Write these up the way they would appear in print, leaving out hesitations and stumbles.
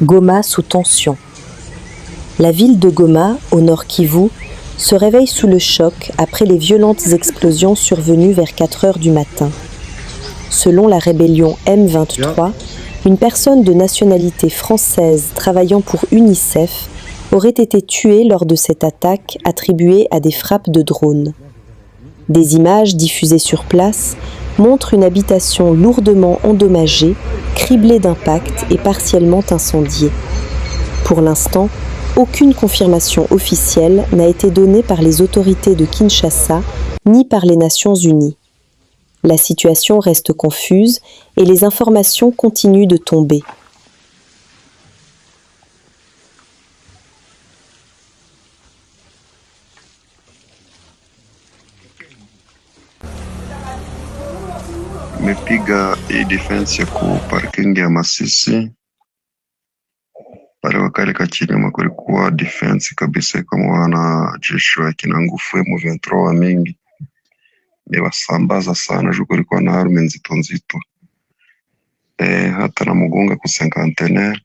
Goma sous tension. La ville de Goma, au nord Kivu, se réveille sous le choc après les violentes explosions survenues vers 4 heures du matin. Selon la rébellion M23, une personne de nationalité française travaillant pour UNICEF aurait été tuée lors de cette attaque attribuée à des frappes de drones. Des images diffusées sur place montrent une habitation lourdement endommagée, criblée d'impacts et partiellement incendiée. Pour l'instant, aucune confirmation officielle n'a été donnée par les autorités de Kinshasa ni par les Nations Unies. La situation reste confuse et les informations continuent de tomber. Mepiga hii defense ya ku parking ya Masisi pale wakale kachinyuma kulikuwa defense kabisa kama wana jeshi wa kina nguvu M23 wa mingi mewasambaza sana juu kulikuwa na arme nzito nzito hata na mugonga ku cinquantenaire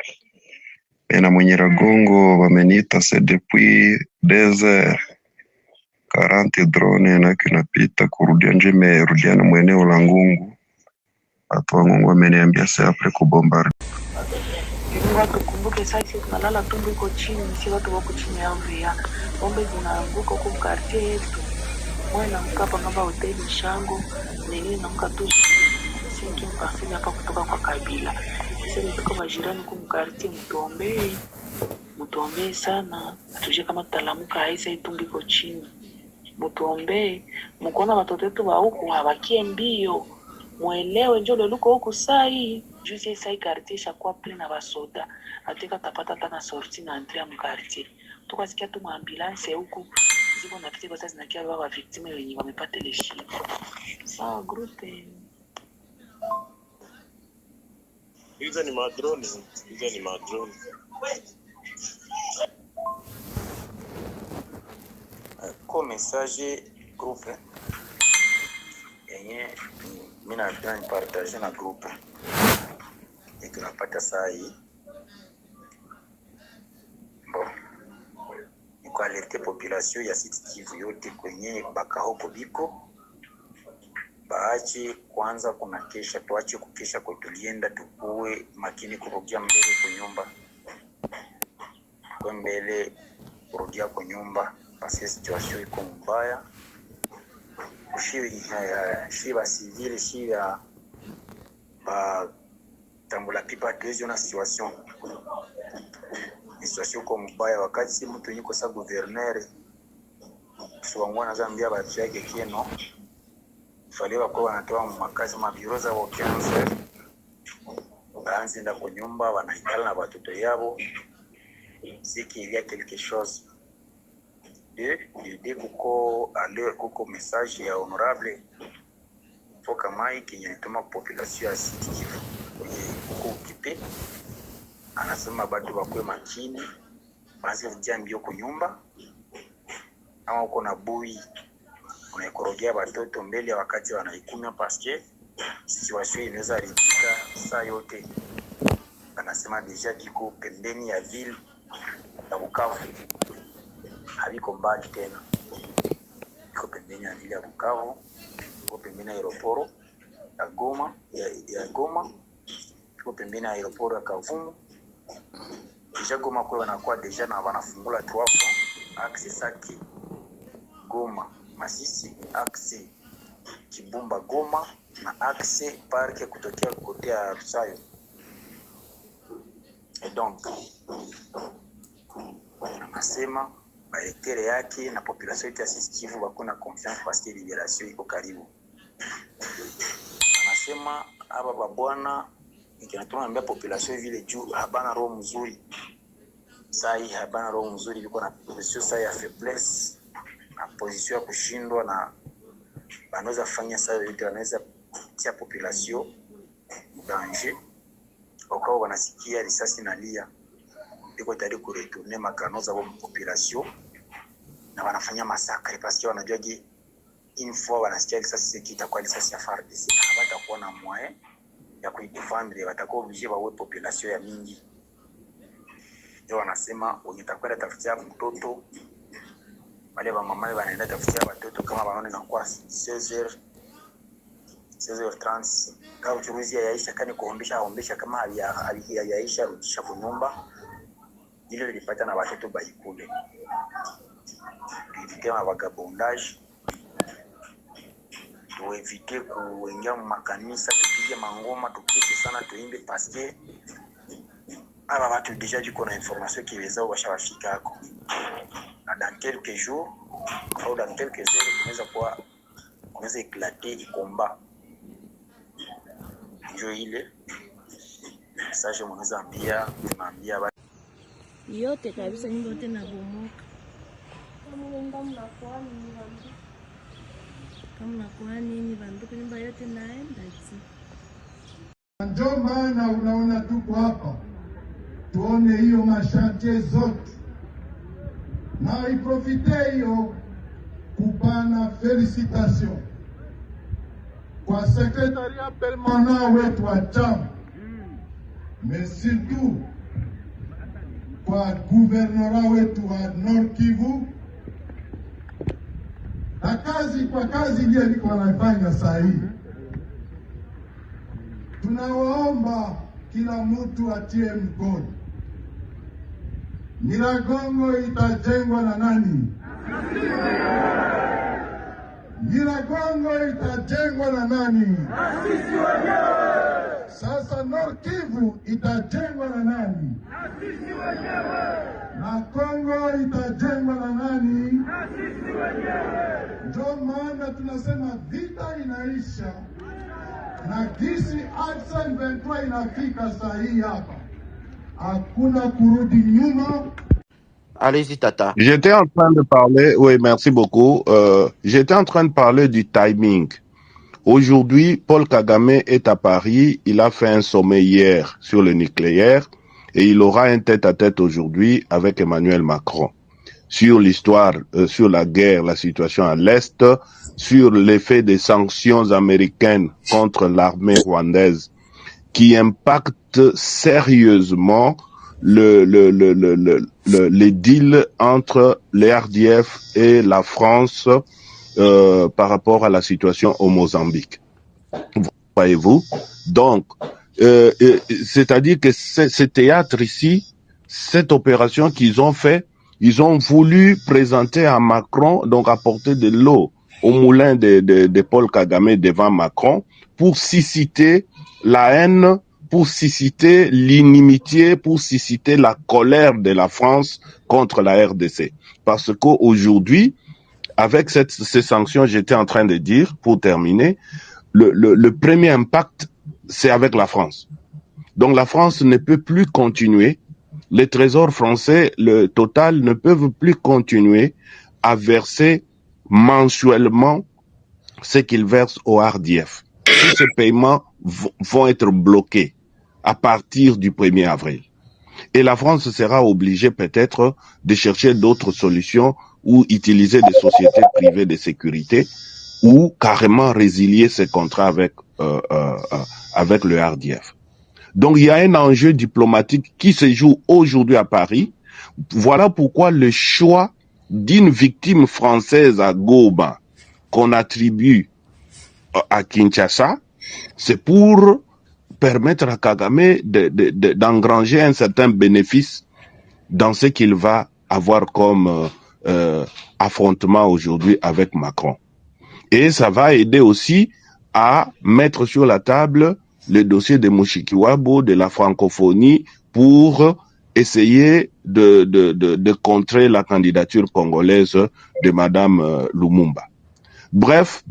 na mwenye ragongo wameniita c'est depuis 2 heures 40 drone na kinapita kurudia njeme rudiana mweneo la Ngungu. Watu wa Mungu wameniambia sasa apre kubombardi. Watu kumbuke sasa tunalala tumbo iko chini, si watu wako chini ya mvua. Bombe zinaanguka huko quartier yetu. Mwana mkapa ngamba hoteli Shango, nini na mkatu sinki mpasini hapa kutoka kwa Kabila. Sasa nitoka majirani kwa quartier mtuombee sana. Atuje kama tutalamuka haisa itumbi iko chini. Mtuombee, mkoona watoto wetu wa huku hawakie mbio. Mwelewe njoo luko huku sai juzi sai quartier shakuwa plena basoda ateka tapata tana sorti na entrer mu quartier tukasikia tu ambulance huku ziko na kitego sasa zinakia baba victime wenye wamepata ile shida sawa groupe hizo ni madrone kwa message groupe yenye mimi napenda nipartage na groupe et tunapata saa hii ni kwa alerte population ya Sud Kivu yote kwenye bakahoko biko baache kwanza kuna kesha, tuache kukesha kwa tulienda, tukue makini kurudia mbele kwa nyumba, kwa mbele kurudia kwa nyumba parce que situation iko mbaya. Shiba civile shiba tambula pipa tuwezi na situation kwa mbaya. Wakati si mtu yuko sa gouverneur suangwa na zambia bachi yake keno faliwa kwa wanatoa makazi mabiroza wa cancer baanze nda kwa nyumba wanaikala na watoto yao siki il y a quelque chose de kuko ale kuko message ya honorable foka mai kinyetuma population ya Sud Kivu kuko kipe anasema bado bakwe makini basi vijambio kwa nyumba ama uko na bui unakorogea watoto mbele wakati wanaikunywa parce que situation inaweza haribika saa yote. Anasema deja kiko pembeni ya ville ya Bukavu, haliko mbali tena, kiko pembeni ya ville ya Bukavu, kiko pembeni ya aeroport ya Goma ya Goma, kiko pembeni ya aeroport ya Kavumu. Deja Goma kwa wanakuwa deja na wanafungula 3 fois access Saki Goma Masisi, axe Kibumba Goma na axe parke kutokea kote ya Rusayo. Et donc anasema baektere yake na population ya Sud Kivu wako na confiance parce que liberation iko karibu. Anasema aba babwana nikinatuambia population vile juu habana roho mzuri. Sai habana roho mzuri, biko na position sai ya faiblesse na position ya kushindwa, na banaweza fanya saa yote, wanaweza tia population danger wakao wanasikia risasi na lia, iko tayari kuretourne makanoza wa population na wanafanya massacre parce que wanajua ki une fois wanasikia risasi kitakuwa risasi ya FARDC na hawatakuwa na moyen ya kuidefendre, watakuwa obligé wawe population ya mingi ndio wanasema wenye takwenda tafutia mtoto wale wa mama wanaenda tafutia watoto kama wanaona inakuwa 16h30 kama uchuruzi yaisha kani kuombesha kama yaisha rudisha kwa nyumba ile lilipata na watoto baikule kama vagabondage tuevite kuingia makanisa tupige mangoma tupige sana tuimbe paske aba watu deja jiko na information kiweza washawafika hako na dans quelques jours au dans quelques heures kunaweza éclater ikomba ndio ile message mwanaweza ambia yote kabisa, nyumba yote na bomoka. Kama nakuwa nini banduku, nyumba yote naenda zi. Ndio maana unaona tuko hapa tuone hiyo mashantie zote, na iprofite hiyo kupana felicitation kwa secretariat permanent wetu wa chama, mais surtout kwa guvernora wetu wa Nord Kivu, na kazi ile liko wanafanya saa hii. Tunawaomba kila mtu atie mkono. Nyiragongo itajengwa na nani? Nyiragongo itajengwa na nani? Sisi wenyewe. Sasa Nord Kivu itajengwa na nani? Sisi wenyewe. Na Kongo itajengwa na nani? Sisi wenyewe. Ndio maana tunasema vita inaisha na kisi Action 23 inafika saa hii hapa, hakuna kurudi nyuma. Allez-y, Tata. J'étais en train de parler, oui, merci beaucoup. J'étais en train de parler du timing. Aujourd'hui, Paul Kagame est à Paris. Il a fait un sommet hier sur le nucléaire et il aura un tête-à-tête aujourd'hui avec Emmanuel Macron sur l'histoire, sur la guerre, la situation à l'Est, sur l'effet des sanctions américaines contre l'armée rwandaise qui impactent sérieusement les deals entre les RDF et la France par rapport à la situation au Mozambique. Voyez-vous? Donc, c'est-à-dire que ce théâtre ici, cette opération qu'ils ont fait, ils ont voulu présenter à Macron, donc apporter de l'eau au moulin de Paul Kagame devant Macron pour susciter la haine, pour susciter l'inimitié, pour susciter la colère de la France contre la RDC. Parce qu'aujourd'hui, avec ces sanctions, j'étais en train de dire, pour terminer, le premier impact, c'est avec la France. Donc la France ne peut plus continuer, les trésors français, le total, ne peuvent plus continuer à verser mensuellement ce qu'ils versent au RDF. Tous ces paiements vont être bloqués à partir du 1er avril. Et la France sera obligée peut-être de chercher d'autres solutions ou utiliser des sociétés privées de sécurité ou carrément résilier ses contrats avec le RDF. Donc il y a un enjeu diplomatique qui se joue aujourd'hui à Paris. Voilà pourquoi le choix d'une victime française à Goma qu'on attribue à Kinshasa, c'est pour permettre à Kagame d'engranger un certain bénéfice dans ce qu'il va avoir comme affrontement aujourd'hui avec Macron. Et ça va aider aussi à mettre sur la table le dossier de Mushikiwabo, de la francophonie, pour essayer de contrer la candidature congolaise de Madame Lumumba. Bref,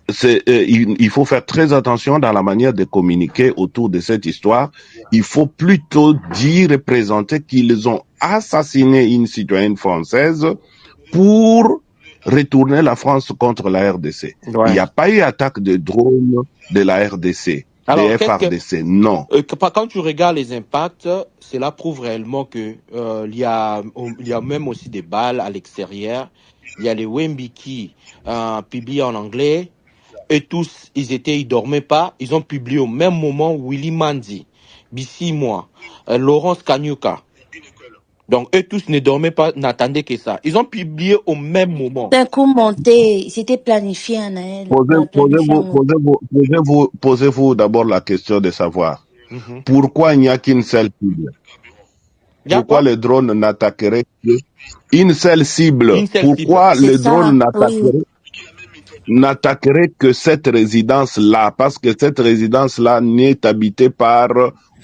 il faut faire très attention dans la manière de communiquer autour de cette histoire. Il faut plutôt dire et présenter qu'ils ont assassiné une citoyenne française pour retourner la France contre la RDC. Ouais. Il n'y a pas eu attaque de drone de la RDC, alors, des FRDC, non. Quand tu regardes les impacts, cela prouve réellement que il y a même aussi des balles à l'extérieur. Il y a les Wembiki publiés en anglais. Et tous, ils dormaient pas. Ils ont publié au même moment Willy Manzi, Bissi Moi, Laurence Kanyuka. Donc, eux tous ne dormaient pas, n'attendaient que ça. Ils ont publié au même moment. D'un coup monté, c'était planifié, Anaël. Posez-vous d'abord la question de savoir pourquoi il n'y a qu'une seule cible. Pourquoi les drones n'attaqueraient qu'une seule cible? Pourquoi les drones n'attaqueraient que cette résidence-là? Parce que cette résidence-là n'est habitée par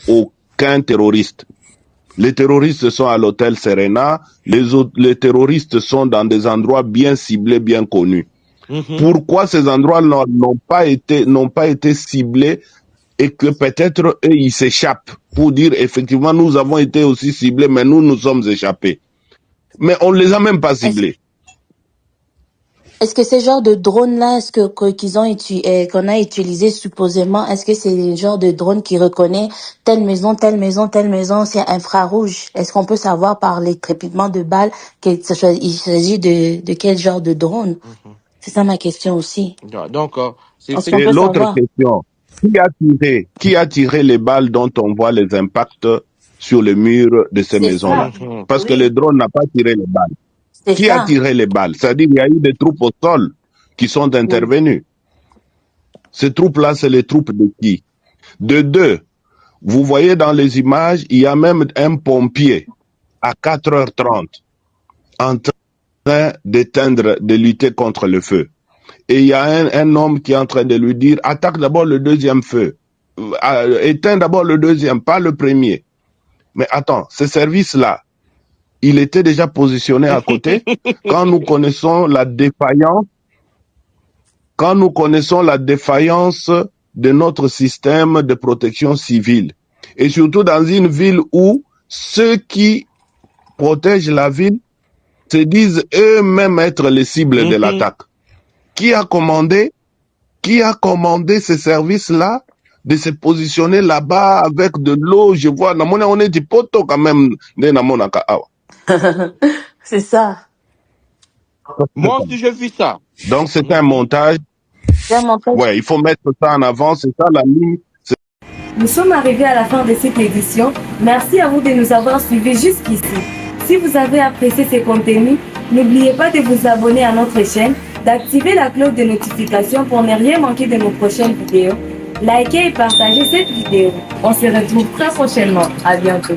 aucun terroriste. Les terroristes sont à l'hôtel Serena, les terroristes sont dans des endroits bien ciblés, bien connus. Pourquoi ces endroits n'ont pas été ciblés et que peut-être eux, ils s'échappent pour dire effectivement nous avons été aussi ciblés, mais nous sommes échappés. Mais on ne les a même pas ciblés. Est-ce que ces genres de drones-là, qu'on a utilisé supposément, est-ce que c'est le genre de drone qui reconnaît telle maison, c'est infrarouge? Est-ce qu'on peut savoir par les trépitements de balles qu'il s'agit de quel genre de drone? C'est ça ma question aussi. Donc, c'est l'autre question. Qui a tiré les balles dont on voit les impacts sur le mur de ces maisons-là? Parce que le drone n'a pas tiré les balles. Qui a tiré les balles? C'est-à-dire qu'il y a eu des troupes au sol qui sont intervenues. Ces troupes-là, c'est les troupes de qui? De deux. Vous voyez dans les images, il y a même un pompier à 4h30 en train de lutter contre le feu. Et il y a un homme qui est en train de lui dire, attaque d'abord le deuxième feu. Éteins d'abord le deuxième, pas le premier. Mais attends, ce service-là, il était déjà positionné à côté. Quand nous connaissons la défaillance de notre système de protection civile, et surtout dans une ville où ceux qui protègent la ville se disent eux-mêmes être les cibles de l'attaque. Qui a commandé ces services-là de se positionner là-bas avec de l'eau? Je vois, on est du poteau quand même. C'est ça. Moi aussi, j'ai vu ça. Donc, c'est un montage. Ouais, il faut mettre ça en avant. C'est ça la ligne. Nous sommes arrivés à la fin de cette édition. Merci à vous de nous avoir suivis jusqu'ici. Si vous avez apprécié ces contenus, n'oubliez pas de vous abonner à notre chaîne, d'activer la cloche de notification pour ne rien manquer de nos prochaines vidéos. Likez et partagez cette vidéo. On se retrouve très prochainement. À bientôt.